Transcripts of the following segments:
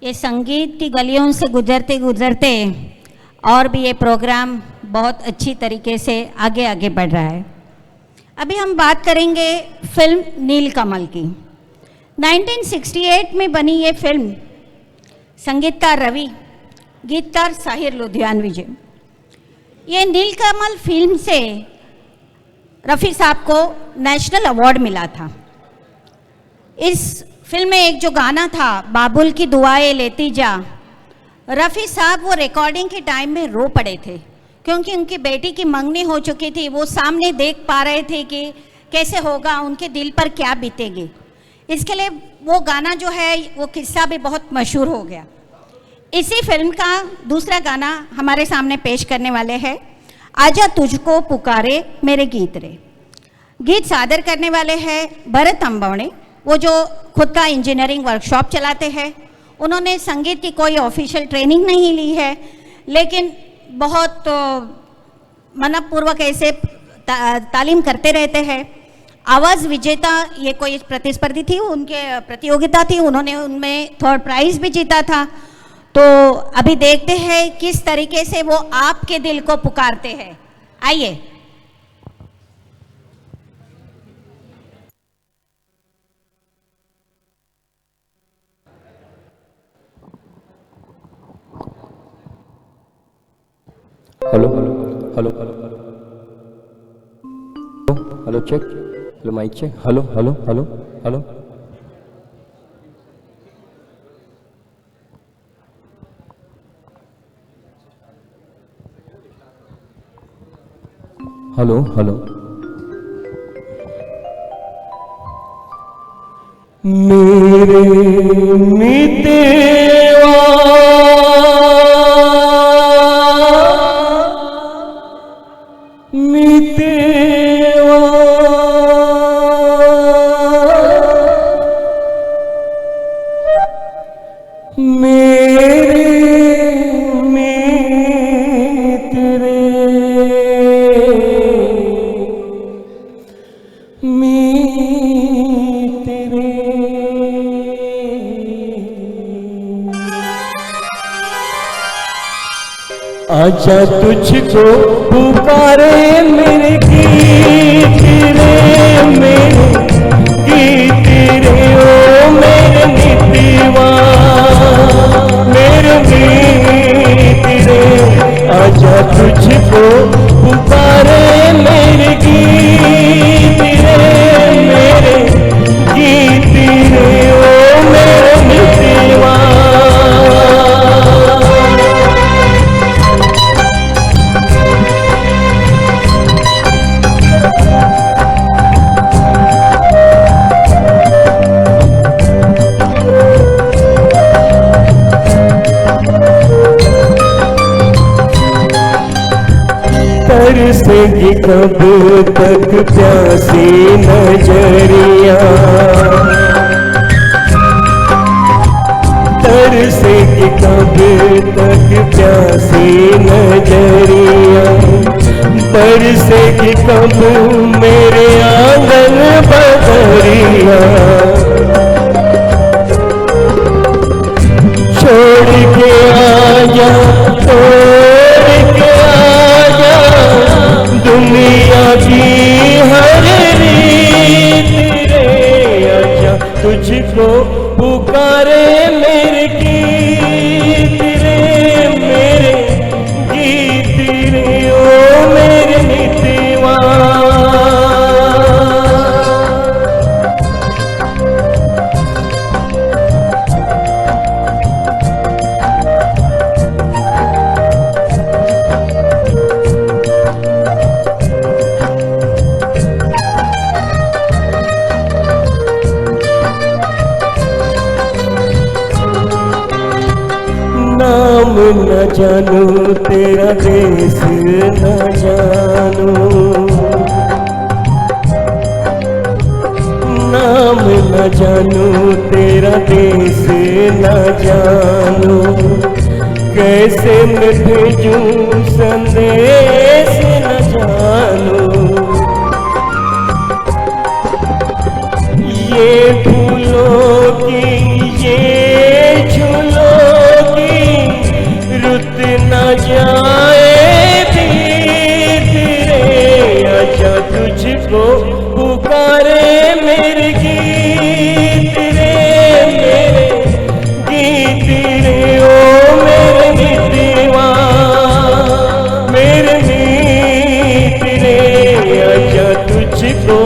ये संगीत की गलियों से गुजरते गुजरते और भी ये प्रोग्राम बहुत अच्छी तरीके से आगे आगे बढ़ रहा है। अभी हम बात करेंगे फिल्म नीलकमल की। 1968 में बनी ये फिल्म, संगीतकार रवि, गीतकार साहिर लुधियानवी जी। ये नीलकमल फिल्म से रफ़ी साहब को नेशनल अवार्ड मिला था। इस फिल्म में एक जो गाना था, बाबुल की दुआएं लेती जा, रफ़ी साहब वो रिकॉर्डिंग के टाइम में रो पड़े थे, क्योंकि उनकी बेटी की मंगनी हो चुकी थी। वो सामने देख पा रहे थे कि कैसे होगा, उनके दिल पर क्या बीतेगी। इसके लिए वो गाना जो है, वो किस्सा भी बहुत मशहूर हो गया। इसी फिल्म का दूसरा गाना हमारे सामने पेश करने वाले हैं, आजा तुझको पुकारे मेरे गीत रे। गीत सादर करने वाले हैं भरत अम्बवणे, वो जो खुद का इंजीनियरिंग वर्कशॉप चलाते हैं। उन्होंने संगीत की कोई ऑफिशियल ट्रेनिंग नहीं ली है, लेकिन बहुत मनपूर्वक ऐसे तालीम करते रहते हैं। आवाज़ विजेता ये कोई प्रतिस्पर्धी थी, उनके प्रतियोगिता थी, उन्होंने उनमें 3rd प्राइज़ भी जीता था। तो अभी देखते हैं किस तरीके से वो आपके दिल को पुकारते हैं। आइए। Hello hello hello check, hello mic check, hello hello hello hello hello hello. मेरे मितेवा मितेवा मेरे मित्रे मित्रे। आजा तुझको पुकारे मेरे गीत रे, मेरे गीत रे, ओ मेरे मितवा मेरे गीत रे। आजा तुझको पुकारे मेरे गीत रे, मेरे गीत रे, ओ मेरे मितवा। तरसेगी कब तक प्यासी नजरिया, तरसेगी कब तक प्यासी नजरिया, बरसेगी कब मेरे आंगन बदरिया। छोड़ के आजा, छोड़ के आजा दुनिया की हर रीत रे। आजा तुझको पुकारे मेरे गीत रे, मेरे गीत रे, ओ मेरे मितवा। नाम न जानू तेरा देश न जानू, नाम न जानू तेरा देश न जानू। कैसे मैं भेजूं संदेश न जानू। ये फूलों की ये झूलों जाए फिर तेरे, आजा तुझको पुकारे मेरे गीत रे, मेरे गीत रे, ओ मेरे गीतवा, मेरे मीत रे, आजा तुझको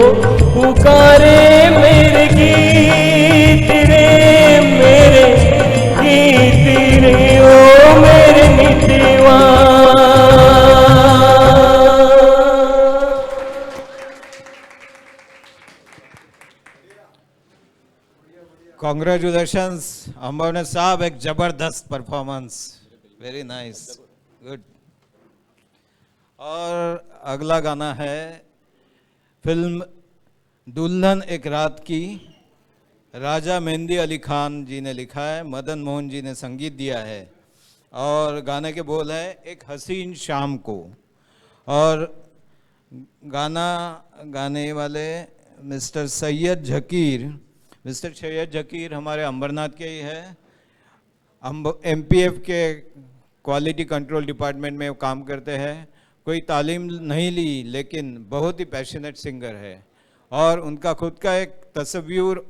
पुकारे मेरे गीत रे, मेरे गीत रे, ओ मेरे मीतवा। कॉन्ग्रेचुलेशंस अंबावने साहब, एक जबरदस्त परफॉर्मेंस, वेरी नाइस, गुड। और अगला गाना है फिल्म दुल्हन एक रात की, राजा मेहंदी अली खान जी ने लिखा है, मदन मोहन जी ने संगीत दिया है, और गाने के बोल है एक हसीन शाम को। और गाना गाने वाले मिस्टर सैयद जकीर। मिस्टर सैयद जकीर हमारे अंबरनाथ के ही है, MPF के क्वालिटी कंट्रोल डिपार्टमेंट में वो काम करते हैं। कोई तालीम नहीं ली लेकिन बहुत ही पैशनेट सिंगर है, और उनका खुद का एक तस्वीर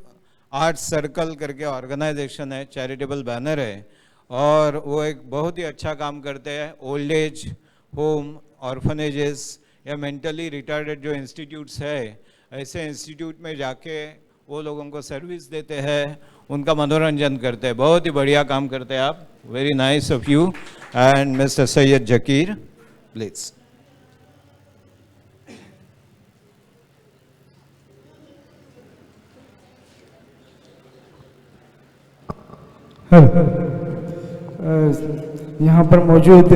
आर्ट सर्कल करके ऑर्गेनाइजेशन है, चैरिटेबल बैनर है, और वो एक बहुत ही अच्छा काम करते हैं। ओल्ड एज होम, ऑर्फनेजेस या मेंटली रिटार्डेड जो इंस्टीट्यूट्स है, ऐसे इंस्टीट्यूट में जाके वो लोगों को सर्विस देते हैं, उनका मनोरंजन करते हैं। बहुत ही बढ़िया काम करते हैं आप, very nice of you and mister Syed Zakir, please. यहाँ पर मौजूद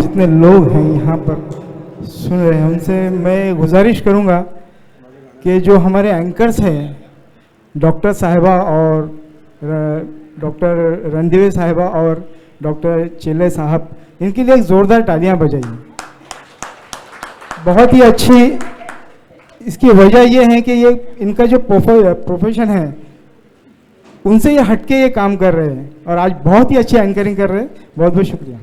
जितने लोग हैं यहाँ पर सुन रहे हैं, उनसे मैं गुजारिश करूँगा कि जो हमारे एंकर्स हैं, डॉक्टर साहिबा और डॉक्टर रणदीवे साहिबा और डॉक्टर चेले साहब, इनके लिए एक ज़ोरदार तालियां बजाइए। बहुत ही अच्छी, इसकी वजह ये है कि ये इनका जो प्रोफेशन है उनसे ये हटके ये काम कर रहे हैं, और आज बहुत ही अच्छी एंकरिंग कर रहे हैं। बहुत बहुत शुक्रिया।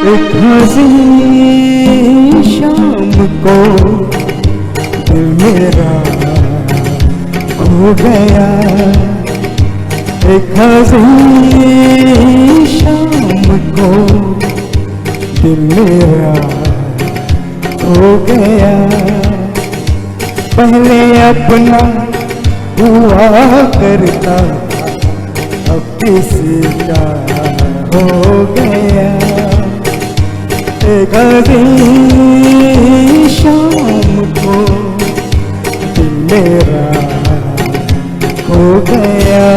एक हसीन शाम को दिल मेरा खो गया, एक हसीन शाम को दिल मेरा खो गया। पहले अपना हुआ करता, अब किसी का हो गया। एक हसीन शाम को दिल मेरा खो गया।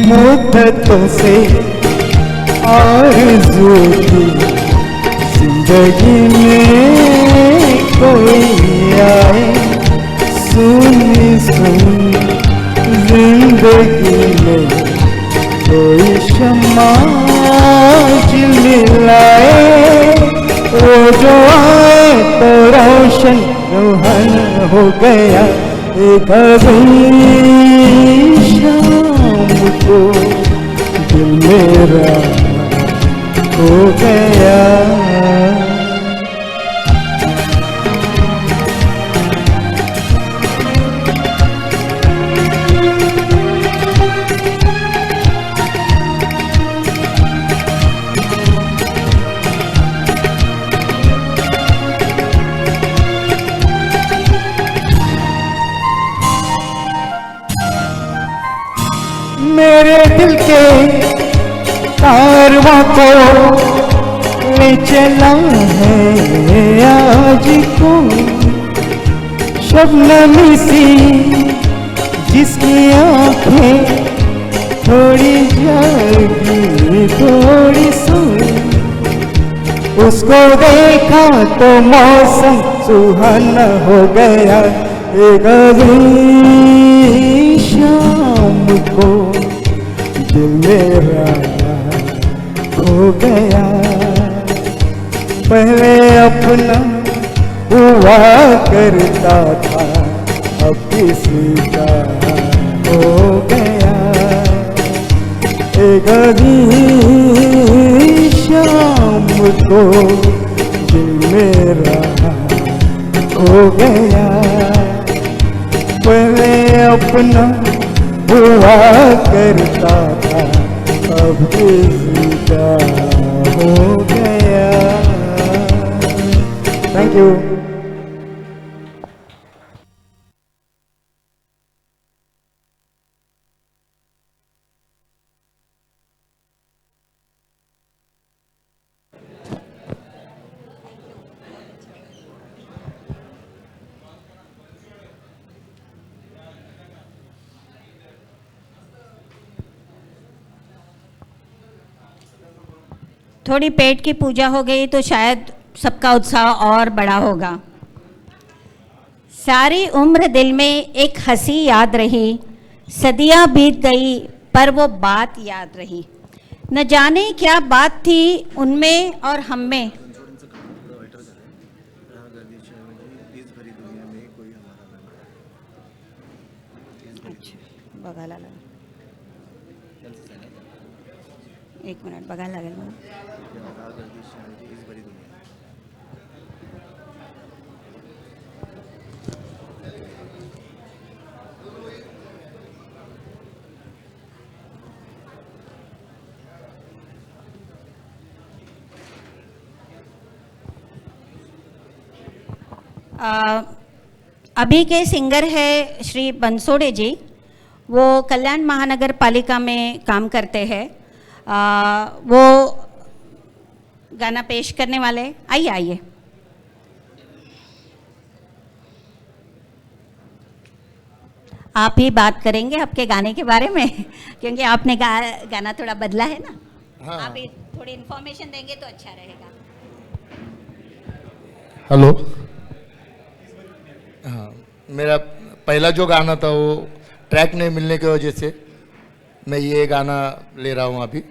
मुद्दतों से आरज़ू थी जिंदगी में कोई आए, सुनी सुनी जिंदगी में कोई शम्मा जलाए। वो जो आए तो रोशन रोहन हो गया। एक हसीन शाम को दिल मेरा हो गया। मेरे दिल के कारवां को ले चला है आज को। शबनमी सी जिसकी आंखें थोड़ी जागी थोड़ी सोई, उसको देखा तो मौसम सुहाना हो गया। एक अजीब शाम को दिल मेरा हो गया। पहले अपना हुआ करता था, अब किसी का हो गया। एक अजीब शाम को दिल मेरा हो गया। पहले अपना हुआ करता था, अब किसी का हो गया। Thank you. थोड़ी पेट की पूजा हो गई तो शायद सबका उत्साह और बड़ा होगा। सारी उम्र दिल में एक हंसी याद रही, सदियां बीत गई पर वो बात याद रही। न जाने क्या बात थी उनमें और हम में। बघायला लागेल, एक मिनिट बघायला लागेल मला। अभी के सिंगर है श्री बंसोड़े जी, वो कल्याण महानगर पालिका में काम करते हैं। वो गाना पेश करने वाले, आइए आइए। आप ही बात करेंगे आपके गाने के बारे में क्योंकि आपने गाना थोड़ा बदला है ना। हाँ। आप ही थोड़ी इन्फॉर्मेशन देंगे तो अच्छा रहेगा। हेलो। हाँ, मेरा पहला जो गाना था वो ट्रैक नहीं मिलने की वजह से मैं ये गाना ले रहा हूँ अभी।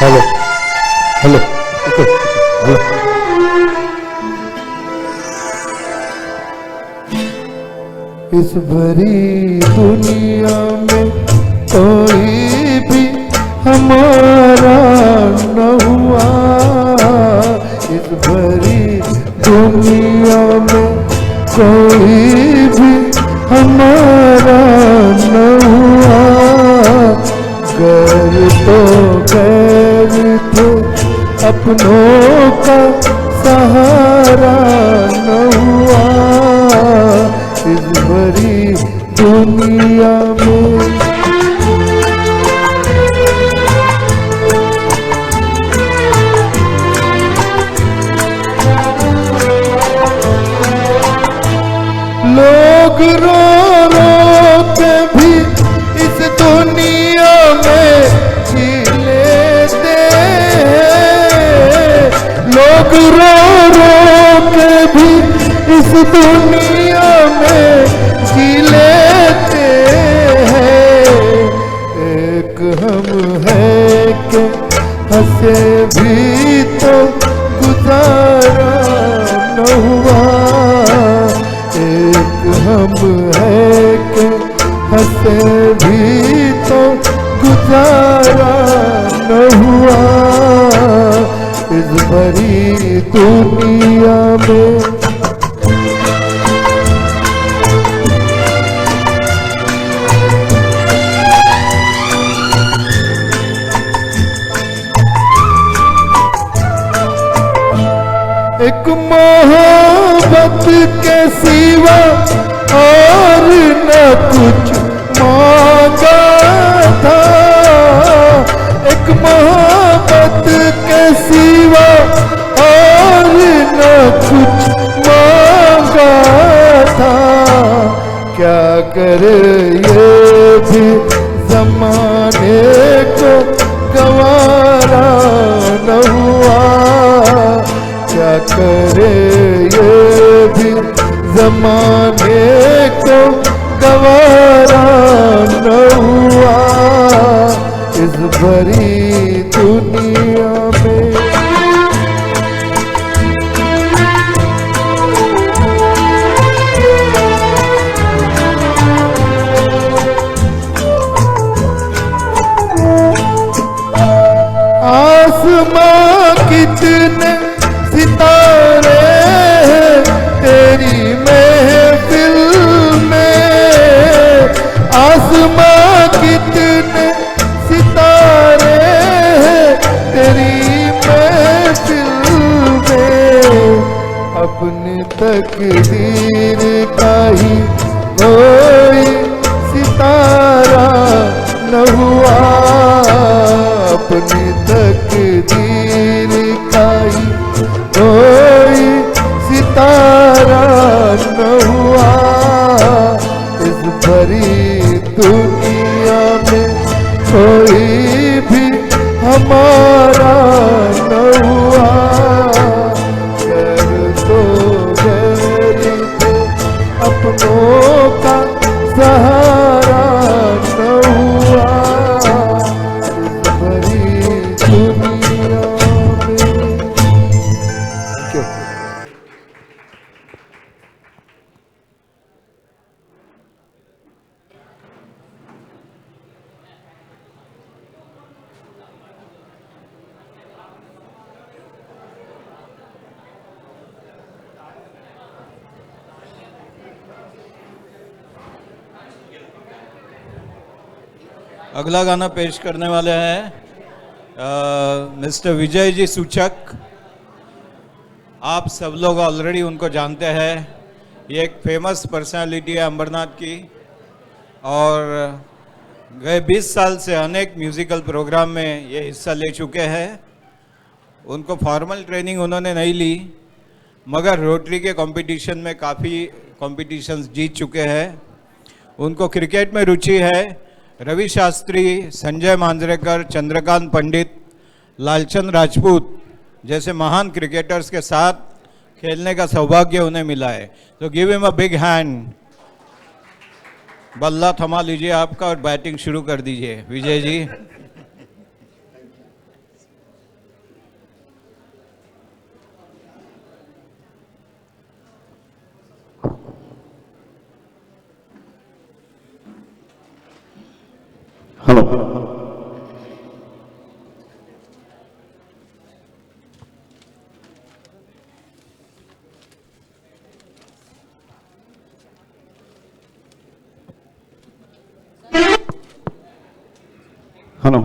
Hello hello hello. इस भरी दुनिया में कोई भी हमारा न हुआ। इस भरी दुनिया में कोई भी हमारा न हुआ। गैर तो गैर थे, अपनों का सहारा न हुआ। इस भरी दुनिया में लोग रो रो के भी इस दुनिया में जी लेते हैं। लोग रो रो के भी इस दुनिया में जी लेते हैं। एक हम है कि हंसे भी तो गुजारा न हुआ। एक हम है कि हंसे भी तो गुजारा न हुआ। इस भरी दुनिया में एक मोहब्बत के सिवा और न कुछ मांगा था, एक मोहब्बत के सिवा और न कुछ मांगा था। क्या करे ये भी जमाने को गवारा न हुआ, क्या करे ये भी जमाने को गवारा न हुआ, इस भरी दुनिया में। आसमां कितने सितारे हैं तेरी महफिल में, आसमां कितने सितारे हैं तेरी महफिल में। अपनी तकदीर का ही कोई सितारा न हुआ, अपनी तकदीर का ही कोई सितारा न हुआ, इस भरी दुनिया में कोई भी हमारा न हुआ। गैर तो गैर तो अपनों का सहारा न हुआ, इस भरी दुनिया में। क्यों? अगला गाना पेश करने वाले हैं मिस्टर विजय जी सूचक। आप सब लोग ऑलरेडी उनको जानते हैं, ये एक फेमस पर्सनालिटी है अंबरनाथ की, और गए 20 साल से अनेक म्यूज़िकल प्रोग्राम में ये हिस्सा ले चुके हैं। उनको फॉर्मल ट्रेनिंग उन्होंने नहीं ली, मगर रोटरी के कंपटीशन में काफ़ी कॉम्पिटिशन्स जीत चुके हैं। उनको क्रिकेट में रुचि है। रवि शास्त्री, संजय मांजरेकर, चंद्रकांत पंडित, लालचंद राजपूत जैसे महान क्रिकेटर्स के साथ खेलने का सौभाग्य उन्हें मिला है। तो give him a big hand. बल्ला थमा लीजिए आपका और बैटिंग शुरू कर दीजिए विजय जी। हेलो। हेलो।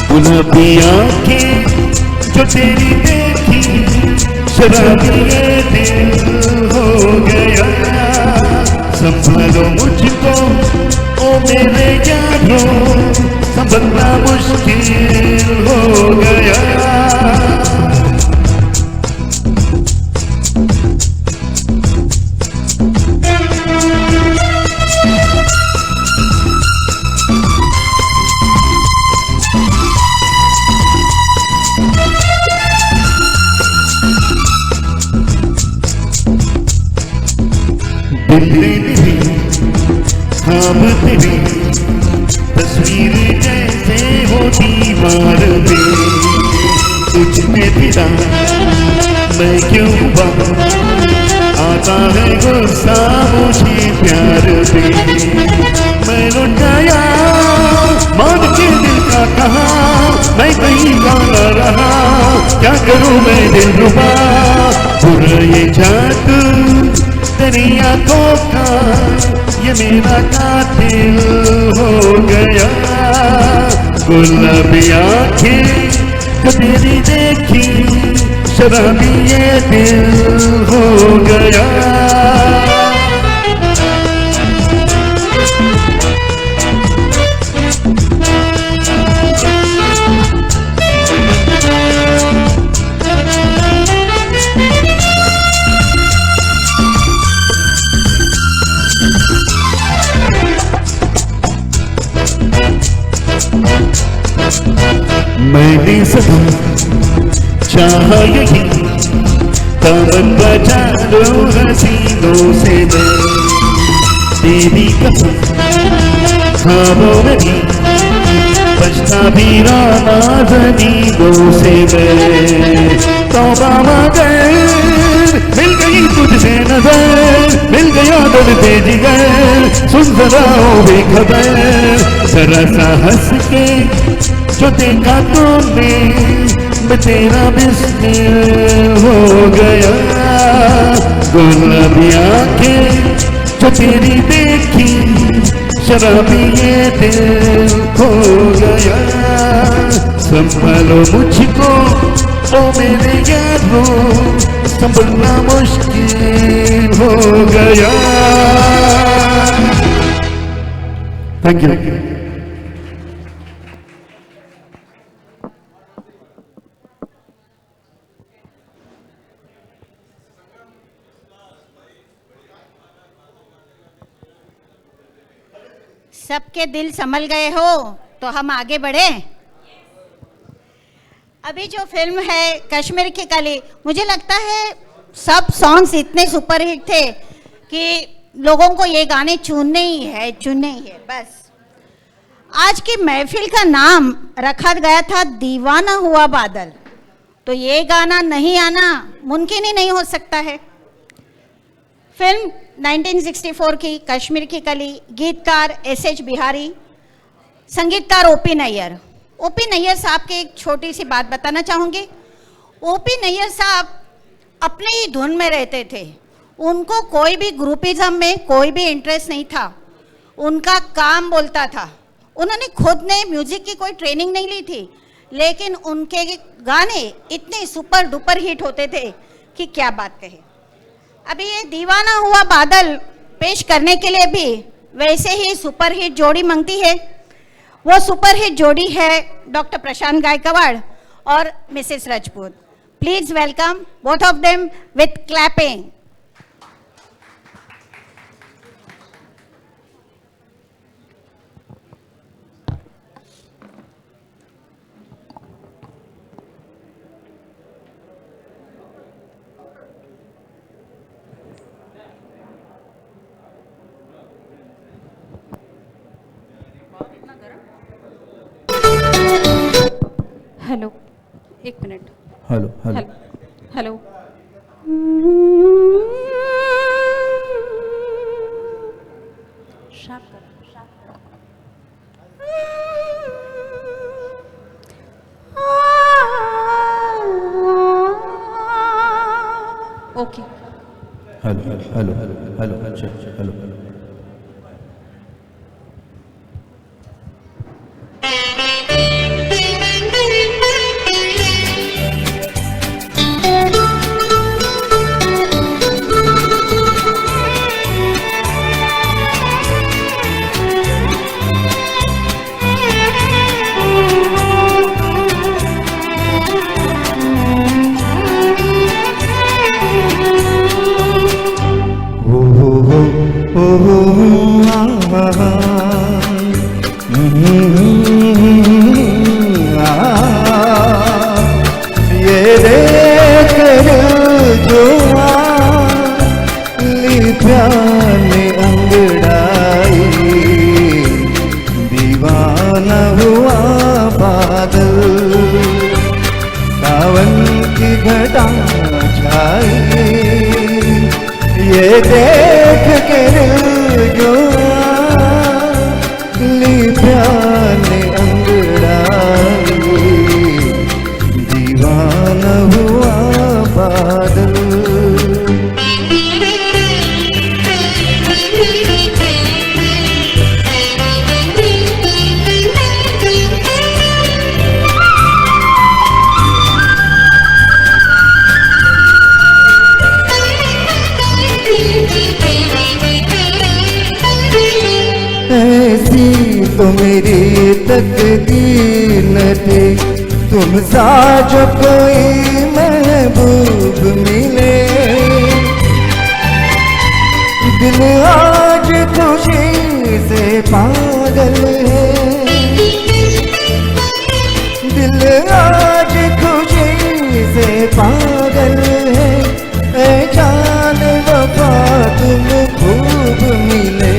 गुलाबी आंखें जो तेरी देखी, शराबी ये दिल हो गया। संभालो मुझको ओ मेरे यारों, संभलना मुश्किल हो गया। ख्वाब तेरी तस्वीर जैसे हो दीवार पे, तुझ में फिदा मैं क्यों आता है गुस्सा मुझे प्यार पे। मैं लुट गया मान के दिल का कहा, मैं कहीं का न रहा, क्या करूं मैं दिल रुबा। बुरा ये जादू तेरी आंखों का ये मेरा कातिल हो गया। गुलाबी आंखें जो तेरी देखी शराबी ये दिल हो गया। मैंने सदा चाहा यही दामन बचा लो हसीनों से मैं, तेरी कसम खामों में भी बचता भी रहा ज़मीनों से मैं। तौबा मगर मिल गई तुझसे नजर, मिल गया दिल पे जिगर, सुन जरा ओ बेखबर। जरा सा हंस के जो देखा तुमने मैं तेरा बिस्मिल हो गया। गुलाबी आंखें जो तेरी देखी शराबी ये दिल हो गया। संभालो मुझको ओ मेरे यारों, संभलना मुश्किल हो गया। Thank you. सबके दिल संभल गए हो तो हम आगे बढ़े। अभी जो फिल्म है कश्मीर की कली, मुझे लगता है सब सॉन्ग्स इतने सुपरहिट थे कि लोगों को ये गाने चुनने ही है बस। आज की महफिल का नाम रखा गया था दीवाना हुआ बादल, तो ये गाना नहीं आना मुमकिन ही नहीं हो सकता है। फिल्म 1964 की कश्मीर की कली, गीतकार एस.एच. बिहारी, संगीतकार ओ.पी. नैयर। ओ.पी. नैयर साहब की एक छोटी सी बात बताना चाहूँगी। ओ.पी. नैयर साहब अपने ही धुन में रहते थे, उनको कोई भी ग्रुपिज्म में कोई भी इंटरेस्ट नहीं था, उनका काम बोलता था। उन्होंने खुद ने म्यूजिक की कोई ट्रेनिंग नहीं ली थी, लेकिन उनके गाने इतने सुपर डुपर हिट होते थे कि क्या बात कहे। अभी ये दीवाना हुआ बादल पेश करने के लिए भी वैसे ही सुपरहिट जोड़ी मांगती है। वो सुपरहिट जोड़ी है डॉक्टर प्रशांत गायकवाड़ और Mrs Rajput. Please welcome both of them with clapping. Hello, एक minute. Hello hello hello. Sharp करो। Okay. Hello hello hello hello अच्छा हेलो। प्याने अंगड़ाई आई, ये देख के दिल जो ली प्यार ने अंगड़ाई, दीवाना हुआ बादल। ऐसी तो मेरी तकदीर न थी, तुम सा जो कोई महबूब मिले। दिल आज खुशी से पागल है, दिल आज खुशी से पागल है। ऐ जान वफा तुम खूब मिले,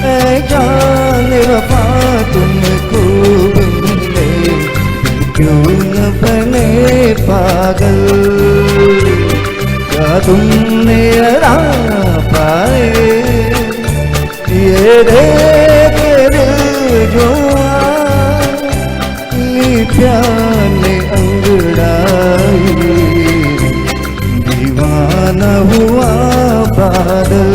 ऐ जान वफा तुम खूब मिले। क्यों न बने पागल, क्या तुमने अड़ा पाए, ये देख दिल जो ली प्यार ने अंगड़ाई, दीवाना हुआ बादल।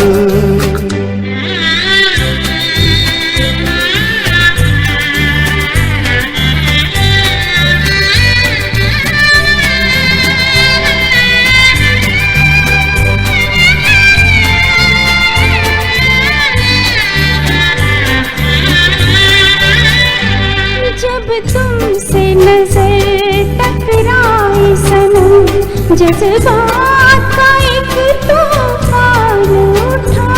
जब तुमसे नजर टकराई सनम, जज्बात का एक तूफान उठा।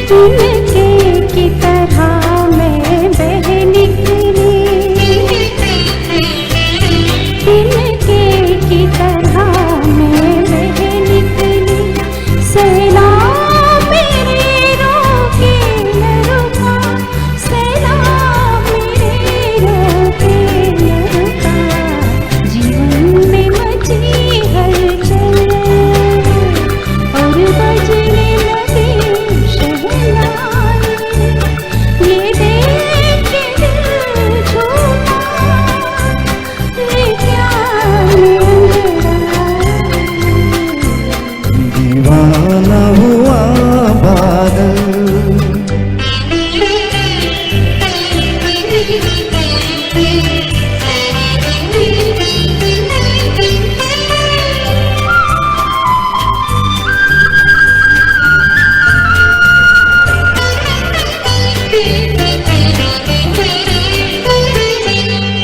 तिनके की तरह मैं बह निकली, तिनके की तरह मैं बह निकली। सैलाब मेरे रोके न रुका, सैलाब मेरे रोके न रुका। जीवन में मची हलचल और बजने लगे शहनाई, ये देख के दिल झूमा, ये प्यार में अंगड़ाई, दीवाना हुआ बादल।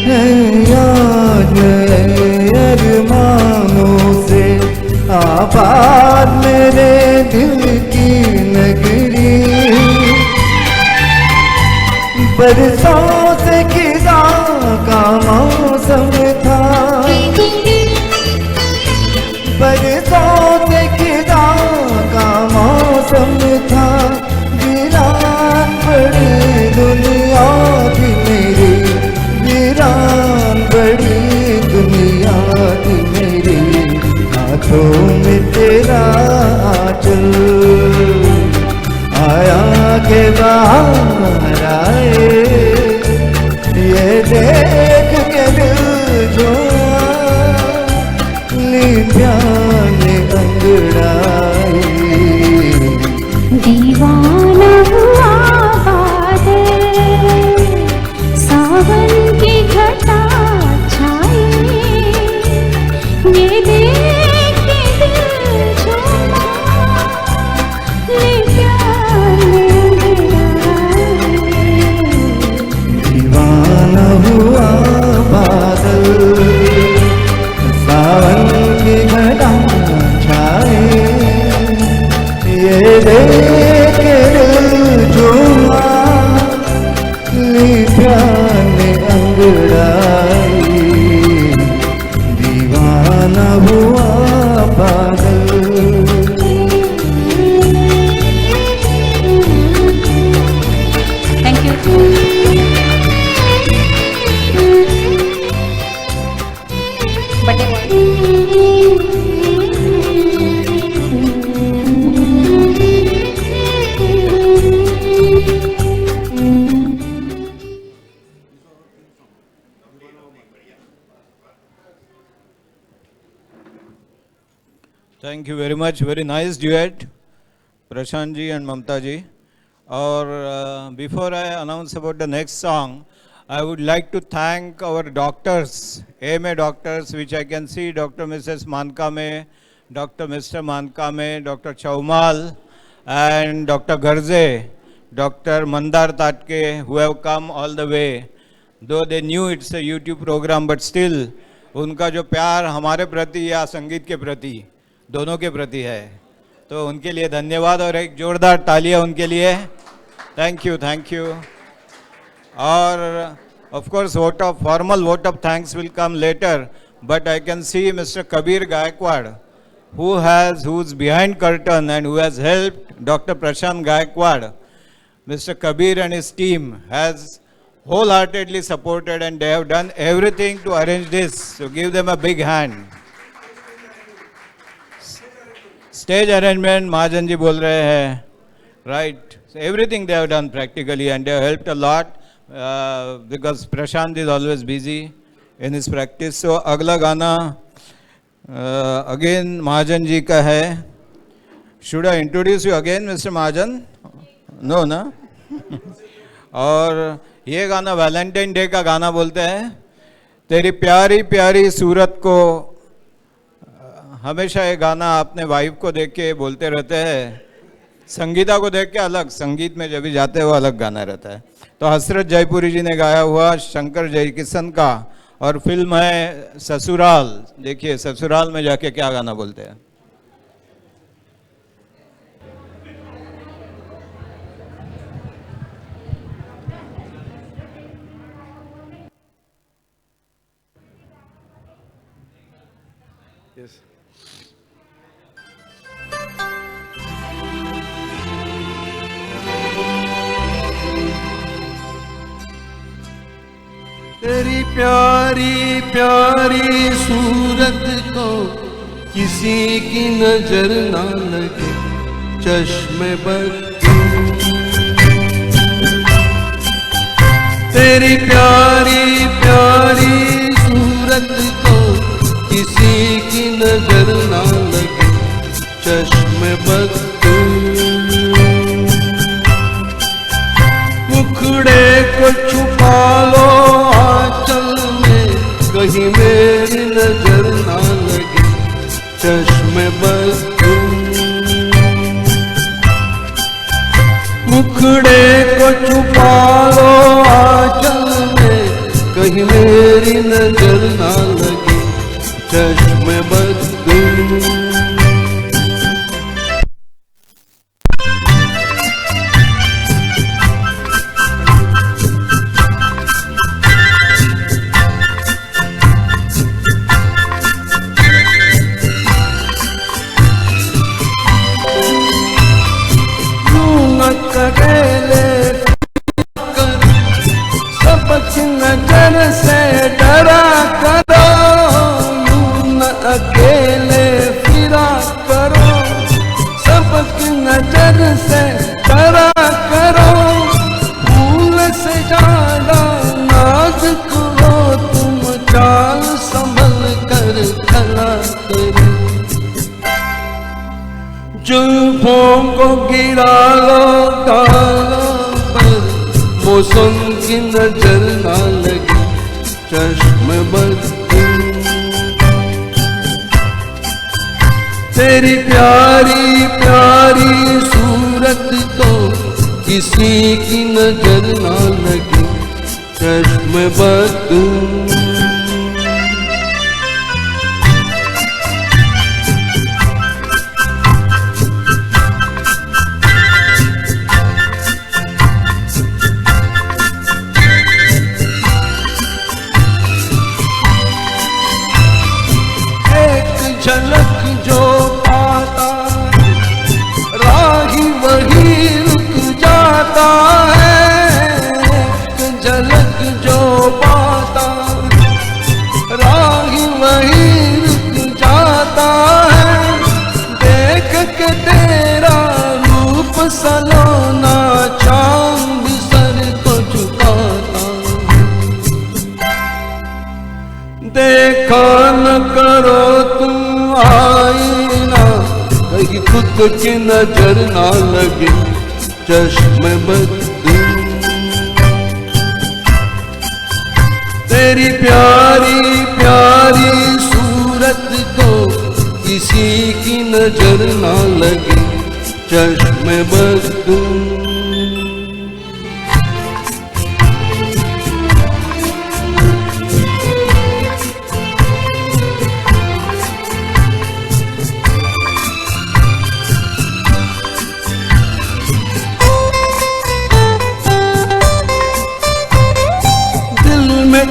है याद अरमानों से आबाद मेरे दिल की नगरी, बरसों से खिजा का मौसम था, बरसों से खिजा का मौसम था। वीरान बड़ी दुनिया थी मेरी, वीरान बड़ी दुनिया थी मेरी। हाथों में तेरा आंचल आया के बाहर आए, ये देख के दिल जो ली प्यार ने अंगड़ाई, दीवाना हुआ बादल। सावन की घटा छाई, ये देख के दिल झूमा, ये प्यार में अंगड़ाई, दीवाना हुआ बादल। सावन की घटा छाए, ये देख के दिल झूमा, ली प्यार ने अंगड़ाई, दीवाना हुआ बादल। Thank you. Birthday Thank you very much. Very nice duet, Prashant ji and Mamta ji. Or before I announce about the next song, I would like to thank our doctors, AMA doctors, which I can see Dr. Mrs. Mankame, Dr. Mr. Mankame, Dr. Chaumal, and Dr. Garze, Dr. Mandar Tatke, who have come all the way. Though they knew it's a YouTube program, but still, उनका जो प्यार हमारे प्रति या संगीत के प्रति दोनों के प्रति है, तो उनके लिए धन्यवाद और एक जोरदार तालियां उनके लिए. Thank you, thank you. और of course formal vote of thanks will come later, but I can see Mr. Kabir Gaikwad, who's behind curtain and who has helped Dr. Prashant Gaikwad. Mr. Kabir and his team has wholeheartedly supported and they have done everything to arrange this. So give them a big hand. Stage arrangement, Mahajan ji bol rahe hai, right? So everything they have done practically and they have helped a lot because Prashant is always busy in his practice. So अगला गाना again Mahajan ji का है. Should I introduce you again, Mr. Mahajan? No, ना? और ये गाना Valentine day का गाना बोलते हैं. तेरी प्यारी प्यारी सूरत को, हमेशा ये गाना अपने वाइफ को देख के बोलते रहते हैं. संगीता को देख के अलग, संगीत में जब भी जाते हैं वो अलग गाना रहता है. तो हसरत जयपुरी जी ने गाया हुआ शंकर जयकिशन का, और फिल्म है ससुराल. देखिए ससुराल में जाके क्या गाना बोलते हैं. तेरी प्यारी प्यारी सूरत को किसी की नजर ना लगे, चश्मे बद. तेरी प्यारी प्यारी सूरत को किसी की नजर ना लगे, चश्मे बद. मुखड़े को छुपा लो आंचल में, कहीं मेरी नजर ना लगे, चश्मे बद. मुखड़े को छुपा लो आंचल में, कहीं मेरी नजर ना लगे, चश्मे बद. जुल्फों को गिरा लो गालों पर, मौसम की नजर ना लगे, चश्मे बद. तेरी प्यारी प्यारी सूरत को किसी की नजर ना लगे, चश्मे बद. झलक जो पाता राही वही रुक जाता है. झलक जो पाता राही वही रुक जाता है. देख के तेरा रूप सलोना चांद सर को झुकाता. देखा न करो तुम आईना, कि खुद की नजर ना लगे चश्मे बद। तेरी प्यारी प्यारी सूरत को किसी की नजर ना लगे चश्मे बद।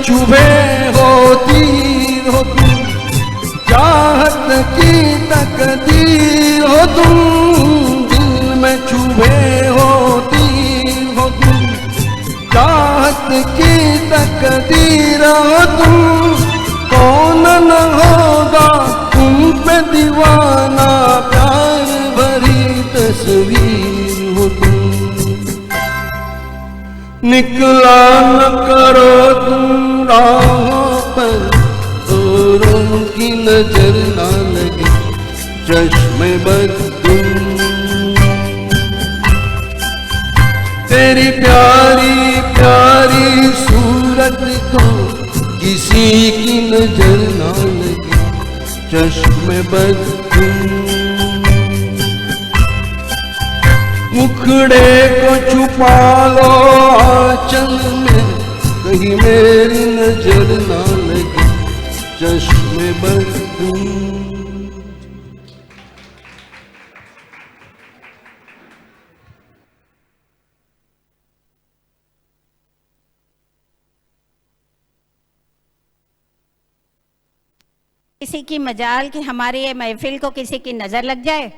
चुभे होती हो तुम, चाहत की तकदीर हो तुम, दिल में चुभे होती हो तुम, चाहत की तकदीर हो तुम। कौन न होगा तुम पे दीवाना, प्यार भरी तस्वीर हो तुम। निकला न करो तुम राहों पर, औरों की नजर ना लगे चश्मे बद। तेरी प्यारी प्यारी सूरत को किसी की नजर ना लगे चश्मे बद। मुखड़े को छुपा लो आंचल में, कहीं मेरी नजर ना लगे चश्मे बद। किसी की मजाल कि हमारी ये महफिल को किसी की नज़र लग जाए।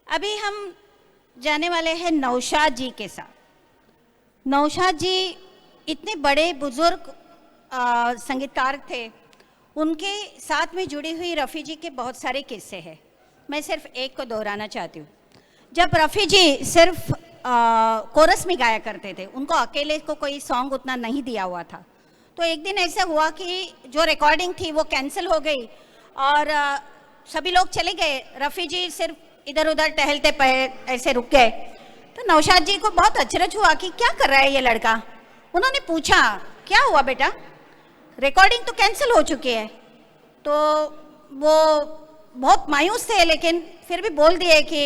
अभी हम जाने वाले हैं नौशाद जी के साथ। नौशाद जी इतने बड़े बुजुर्ग संगीतकार थे, उनके साथ में जुड़ी हुई रफ़ी जी के बहुत सारे किस्से हैं। मैं सिर्फ एक को दोहराना चाहती हूँ। जब रफ़ी जी सिर्फ कोरस में गाया करते थे, उनको अकेले को कोई सॉन्ग उतना नहीं दिया हुआ था, तो एक दिन ऐसा हुआ कि जो रिकॉर्डिंग थी वो कैंसिल हो गई और सभी लोग चले गए। रफ़ी जी सिर्फ इधर उधर टहलते ऐसे रुक गए। तो नौशाद जी को बहुत अचरज हुआ कि क्या कर रहा है ये लड़का। उन्होंने पूछा, क्या हुआ बेटा, रिकॉर्डिंग तो कैंसिल हो चुकी है। तो वो बहुत मायूस थे, लेकिन फिर भी बोल दिए कि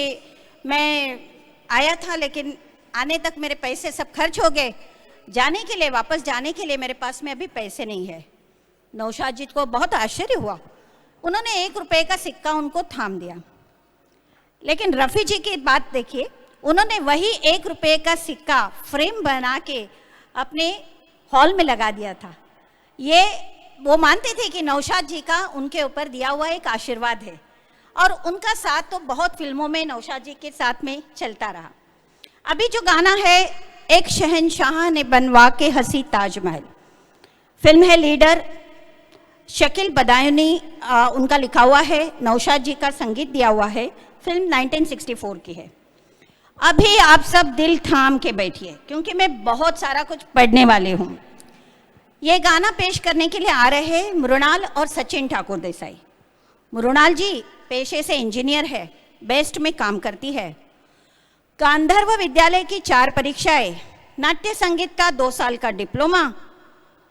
मैं आया था लेकिन आने तक मेरे पैसे सब खर्च हो गए, जाने के लिए वापस जाने के लिए मेरे पास में अभी पैसे नहीं है। नौशाद जी को बहुत आश्चर्य हुआ। उन्होंने 1 रुपए का सिक्का उनको थाम दिया। लेकिन रफ़ी जी की बात देखिए, उन्होंने वही 1 रुपए का सिक्का फ्रेम बना के अपने हॉल में लगा दिया था। ये वो मानते थे कि नौशाद जी का उनके ऊपर दिया हुआ एक आशीर्वाद है, और उनका साथ तो बहुत फिल्मों में नौशाद जी के साथ में चलता रहा। अभी जो गाना है, एक शहंशाह ने बनवा के हंसी ताजमहल, फिल्म है लीडर, शकील बदायूनी उनका लिखा हुआ है, नौशाद जी का संगीत दिया हुआ है, फिल्म 1964 की है। अभी आप सब दिल थाम के बैठिए क्योंकि मैं बहुत सारा कुछ पढ़ने वाली हूँ। ये गाना पेश करने के लिए आ रहे हैं मृणाल और सचिन ठाकुर देसाई। मृणाल जी पेशे से इंजीनियर है, बेस्ट में काम करती है। गांधर्व विद्यालय की 4 परीक्षाएं, नाट्य संगीत का 2 साल का डिप्लोमा।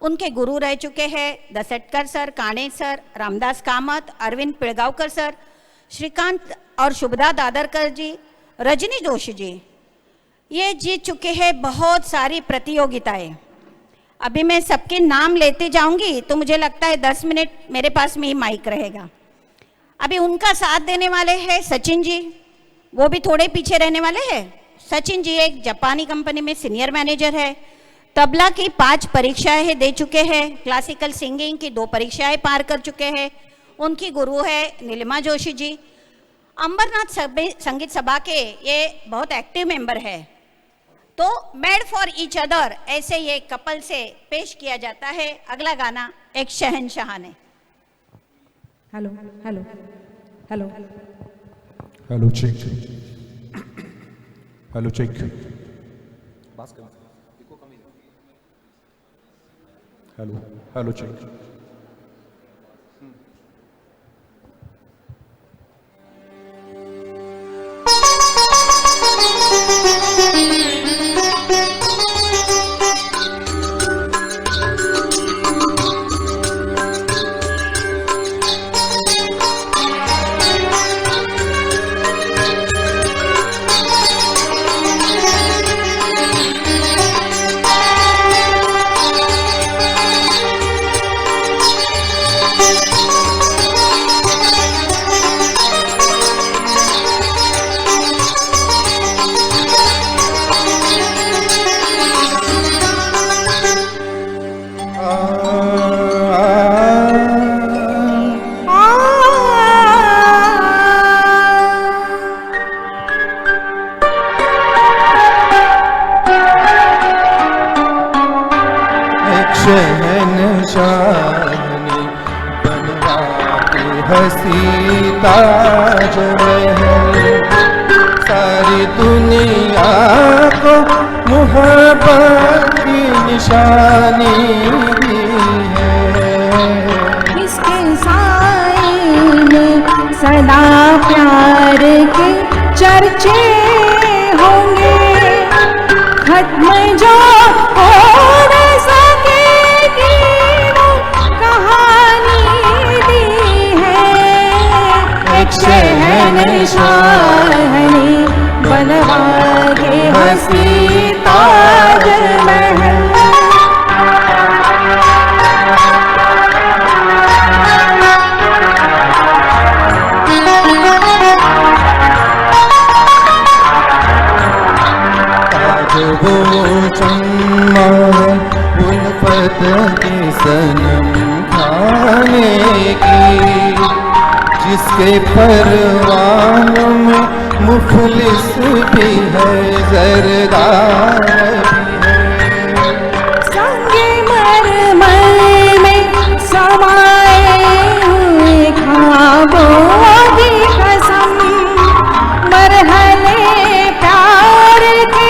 उनके गुरु रह चुके हैं दसेटकर sir, Kane sir, Ramdas Kamat, Arvind Pilgaonkar sir, Shrikant और शुभदा दादरकर जी, रजनी जोशी जी। ये जीत चुके हैं बहुत सारी प्रतियोगिताएं। अभी मैं सबके नाम लेते जाऊंगी तो मुझे लगता है 10 मिनट मेरे पास में ही माइक रहेगा। अभी उनका साथ देने वाले हैं सचिन जी, वो भी थोड़े पीछे रहने वाले हैं। सचिन जी एक जापानी कंपनी में सीनियर मैनेजर है। तबला की 5 परीक्षाएं दे चुके हैं, क्लासिकल सिंगिंग की 2 परीक्षाएं पार कर चुके हैं। उनकी गुरु है नीलिमा जोशी जी। अंबरनाथ संगीत सभा के ये बहुत एक्टिव मेंबर है। तो मेड फॉर ईच अदर ऐसे ये कपल से पेश किया जाता है अगला गाना, एक शहंशाह ने। Hello hello hello hello check, hello check, hello hello check. Taj Mahal सारी दुनिया को मोहब्बत की निशानी दी है। इसके साए में सदा प्यार के चर्चे होंगे, खत्म जो हो न सकेगी वो कहानी दी है। एक शहंशाह ने बनवा के हंसी ताजमहल। वो चम्मा उल्फत की सनम खाने की, जिसके परवान में मुखलिस भी है ज़रदार भी है। संगे मरमर में समाए हुए ख्वाबों की कसम, मरहले प्यार के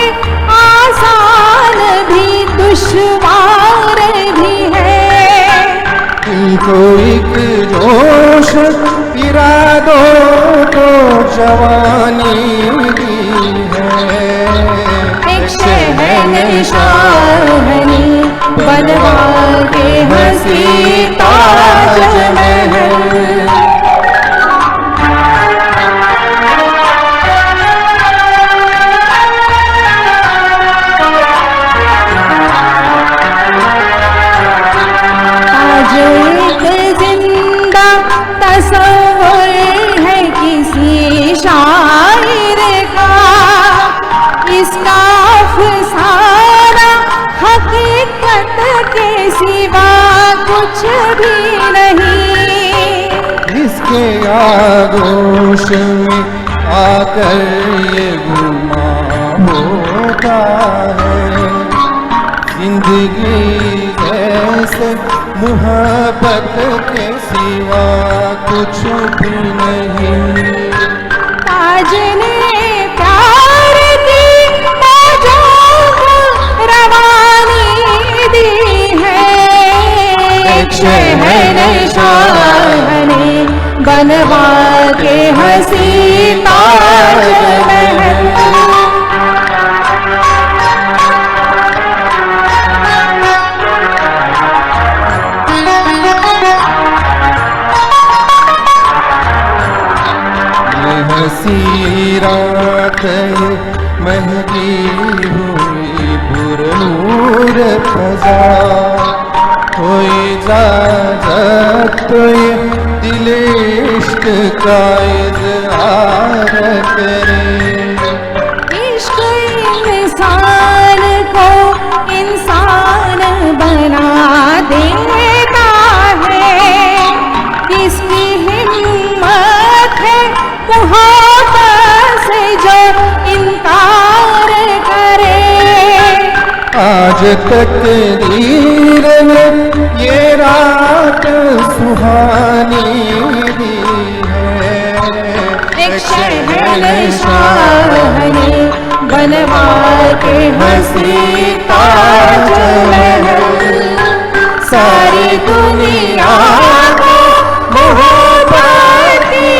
आसान भी दुश्वार भी है। इनको एक जोश इरादों को जवानी दी है। एक शहंशाह ने बनवा के हंसी ताजमहल। आज एक जिंदा तस्वीर है किसी शायर का, इसका अफसाना हकीकत के सिवा कुछ भी नहीं। इसके आगोश में आकर ये गुमा होता है। जिंदगी जैसे मोहब्बत के सिवा कुछ भी नहीं। ताज ने प्यार की मौजों को रवानी दी है। एक शहंशाह ने बनवा के हंसी ताजमहल। हंसी रात महकी हुई पुरनूर फजा, कोई इजाज़त तो ये दिल इश्क का इज़हार करे। इश्क इंसान को इंसान बना देता है। इसकी हिम्मत है मोहब्बत से जो इनकार करे। आज तकदीर ने ये रात सुहानी दी है। एक शहंशाह ने बनवा के हंसी ताजमहल। सारी दुनिया को मोहब्बत की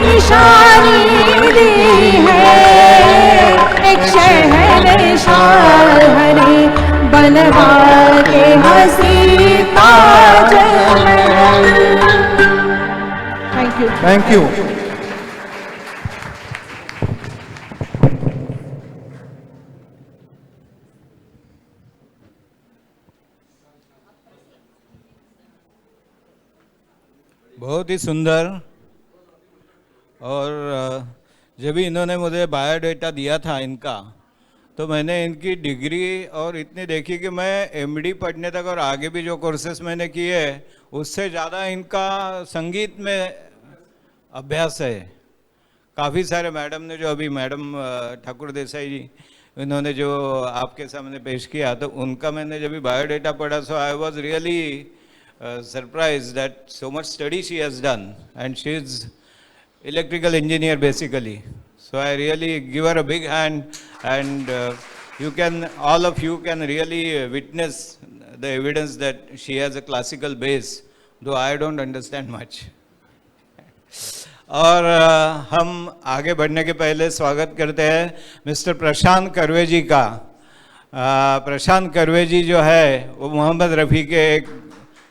निशानी दी है। एक शहंशाह ने बनवा के हंसी Taj Mahal. Thank you. Thank you. बहुत ही सुंदर। और जब भी इन्होंने मुझे बायोडाटा दिया था इनका, तो मैंने इनकी डिग्री और इतनी देखी कि मैं एमडी पढ़ने तक और आगे भी जो कोर्सेस मैंने किए उससे ज़्यादा इनका संगीत में अभ्यास है। काफ़ी सारे मैडम ने जो अभी मैडम ठाकुर देसाई जी इन्होंने जो आपके सामने पेश किया, तो उनका मैंने जब भी बायोडाटा पढ़ा, so I was really surprised that so much study she has done, and she is electrical engineer basically. So I really give her a big hand, and all of you can really witness the evidence that she has a classical base, though I don't understand much. और हम आगे बढ़ने के पहले स्वागत करते हैं mister प्रशांत करवे जी का। प्रशांत करवे जी जो है वो मोहम्मद रफ़ी के एक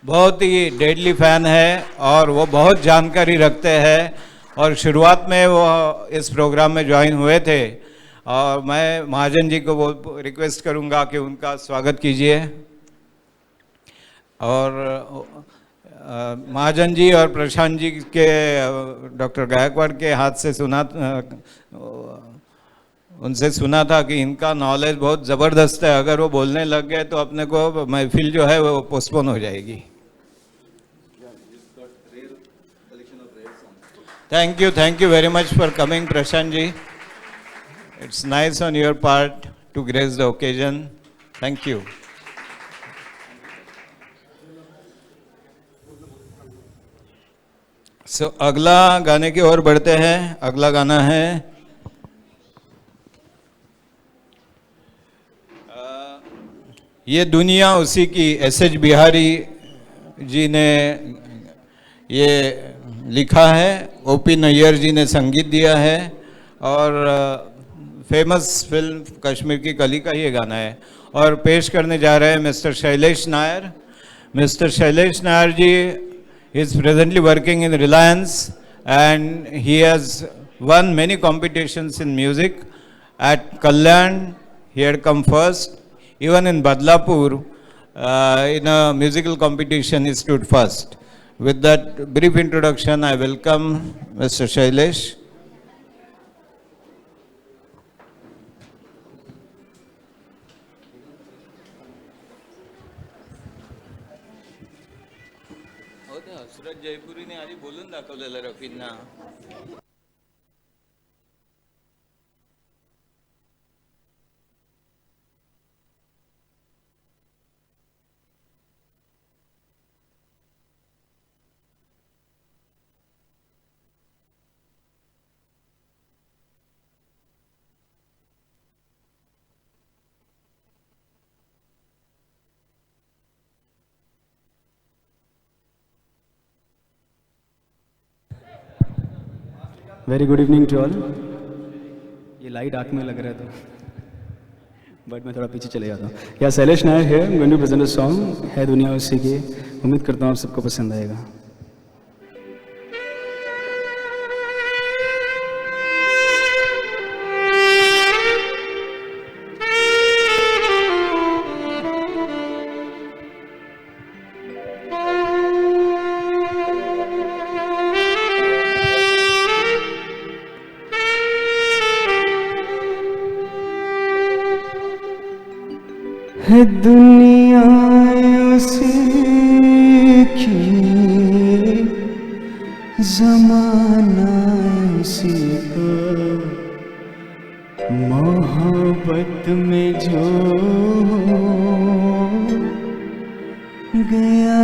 बहुत ही डेडली फ़ैन है और वो बहुत जानकारी रखते हैं, और शुरुआत में वो इस प्रोग्राम में ज्वाइन हुए थे, और मैं महाजन जी को वो रिक्वेस्ट करूंगा कि उनका स्वागत कीजिए। और महाजन जी और प्रशांत जी के डॉक्टर गायकवाड़ के हाथ से उनसे सुना था कि इनका नॉलेज बहुत ज़बरदस्त है, अगर वो बोलने लग गए तो अपने को महफिल जो है वो पोस्टपोन हो जाएगी। Thank you very much for coming, Prashant ji. It's nice on your part to grace the occasion. Thank you. So, अगला गाने की ओर बढ़ते हैं। अगला गाना है ये दुनिया उसी की, एस.एच. बिहारी जी ने ये लिखा है, ओ.पी. नैयर जी ने संगीत दिया है, और फेमस फिल्म कश्मीर की कली का ये गाना है। और पेश करने जा रहे हैं mister Shailesh Nair. Mister Shailesh Nair ji is presently working in Reliance, and he has won many competitions in music. At Kalyan, he had come first. Even in Badlapur, in a musical competition, he stood first. With that brief introduction, I welcome Mr. Shailesh. Suraj जयपुरीने आधी बोलून दाखवलेलं रफींना। Very good evening to all. ये light आँख में लग रहा था, बट मैं थोड़ा पीछे चले जाता हूँ। या शैलेश नायर है, going to present a song है दुनिया उसी की। उम्मीद करता हूँ आप सबको पसंद आएगा। है दुनिया उसी की, ज़माना उसी का, मोहब्बत में जो गया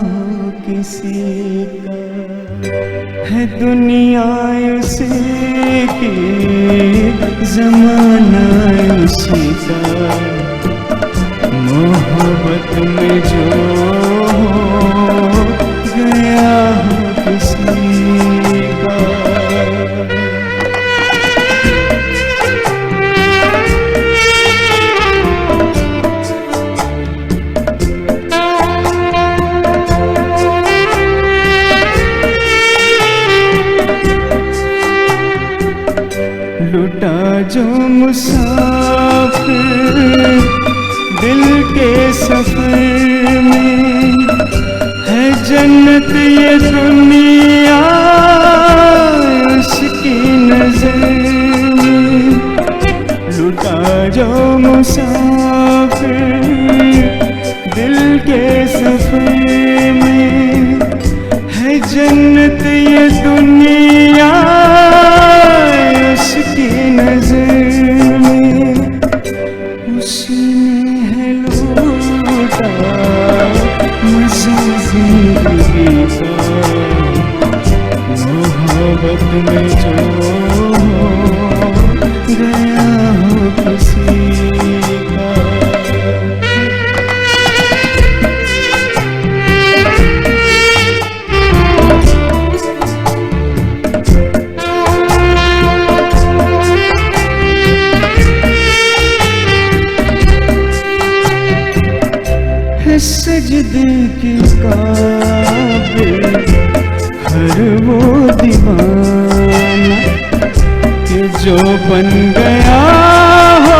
हो किसी का। है दुनिया उसी की, ज़माना उसी का, मोहब्बत में जो गया हो किसी का। लुटा जो मुसाफिर दिल के सफर में, है जन्नत ये दुनिया उसकी नजर में। लुटा जो मुसाफिर दिल के सफर में, है जन्नत ये दुनिया उसकी नजर में। उसने है लूटा मज़ा ज़िंदगी का, मोहब्बत में जो गया हो किसी का। सजदे के काबिल हर वो दीवाना कि जो बन गया हो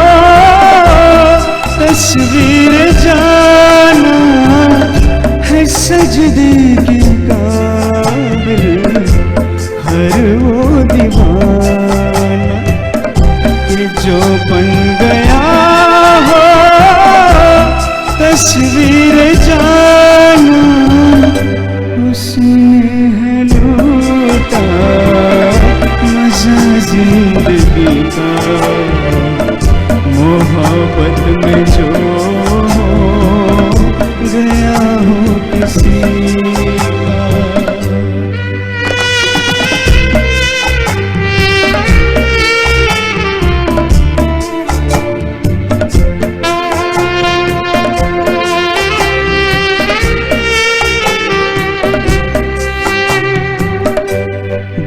तस्वीर जाना है। सजदे के काबिल हर वो दीवाना कि जो बन गया हो तस्वीर जाना उसने है लूटा मजा जिंदगी का। मोहब्बत में जो गया हो किसी का।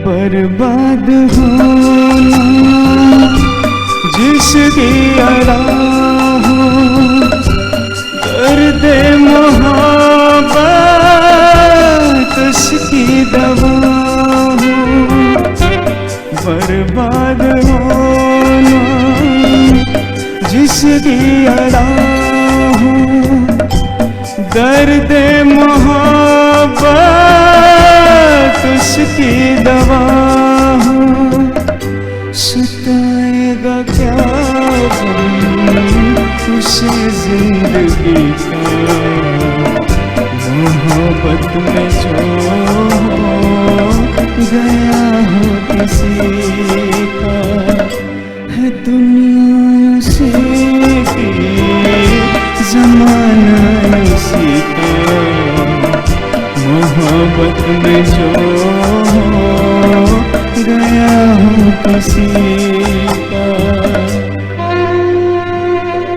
बर्बाद होना जिसकी अड़ा हो, दर्द मोहब्बत उसकी दवा हो। बर्बाद होना जिसकी अड़ा हो, दर्द मोहब्बत उसकी दवा हो। सताएगा क्या उसे जिंदगी का। मोहब्बत में जो गया हो किसी का। है दुनिया से की जमाना इसी का। मोहब्बत में जो गया हो किसी का।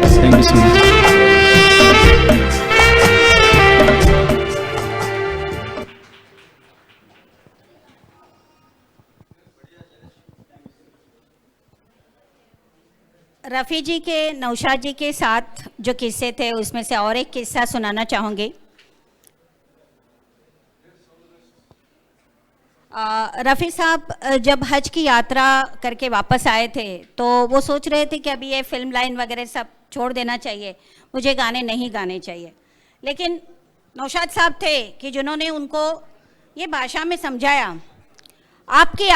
Thank you so much. Rafi ji के नौशाद जी के साथ जो किस्से थे उसमें से और एक किस्सा सुनाना चाहूँगी। रफ़ी साहब जब हज की यात्रा करके वापस आए थे तो वो सोच रहे थे कि अभी ये फिल्म लाइन वगैरह सब छोड़ देना चाहिए, मुझे गाने नहीं गाने चाहिए। लेकिन नौशाद साहब थे कि जिन्होंने उनको ये भाषा में समझाया, आपकी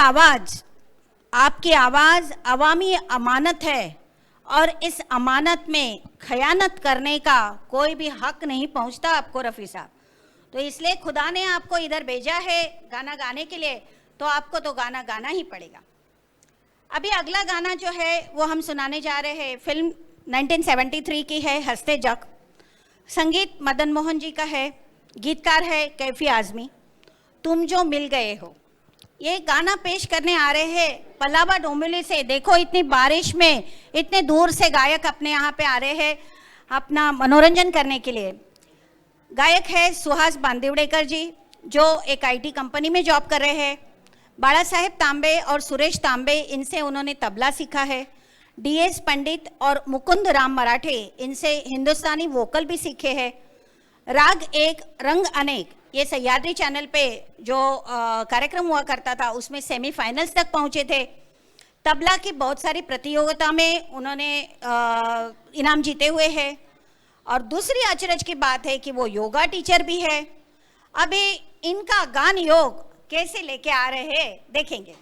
आवाज़ अवामी अमानत है और इस अमानत में खयानत करने का कोई भी हक नहीं पहुंचता आपको रफ़ी साहब। तो इसलिए खुदा ने आपको इधर भेजा है गाना गाने के लिए, तो आपको तो गाना गाना ही पड़ेगा। अभी अगला गाना जो है वो हम सुनाने जा रहे हैं, फिल्म 1973 की है, हंसते जग। संगीत मदन मोहन जी का है, गीतकार है कैफी आज़मी। तुम जो मिल गए हो, ये गाना पेश करने आ रहे हैं पलावा डोंबिवली से। देखो इतनी बारिश में इतने दूर से गायक अपने यहाँ पे आ रहे हैं अपना मनोरंजन करने के लिए। गायक है सुहास बांदिवडेकर जी जो एक आईटी कंपनी में जॉब कर रहे हैं। बाला साहेब तांबे और सुरेश तांबे, इनसे उन्होंने तबला सीखा है। डीएस पंडित और मुकुंद राम मराठे, इनसे हिंदुस्तानी वोकल भी सीखे हैं। राग एक रंग अनेक, ये सह्याद्री चैनल पे जो कार्यक्रम हुआ करता था उसमें सेमीफाइनल्स तक पहुंचे थे। तबला की बहुत सारी प्रतियोगिता में उन्होंने इनाम जीते हुए हैं। और दूसरी अचरज की बात है कि वो योगा टीचर भी है। अभी इनका गान योग कैसे लेके आ रहे हैं देखेंगे।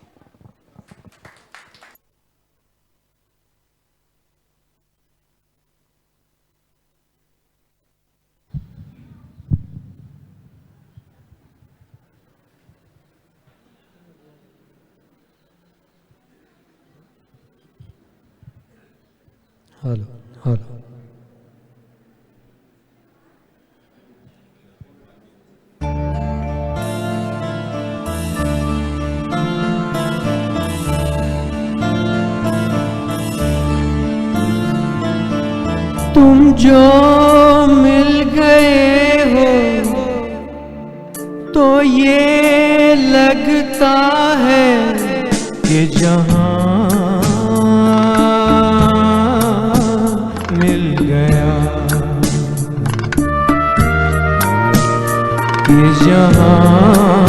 Hello hello. तुम जो मिल गए हो तो ये लगता है कि जहां मिल गया, कि जहां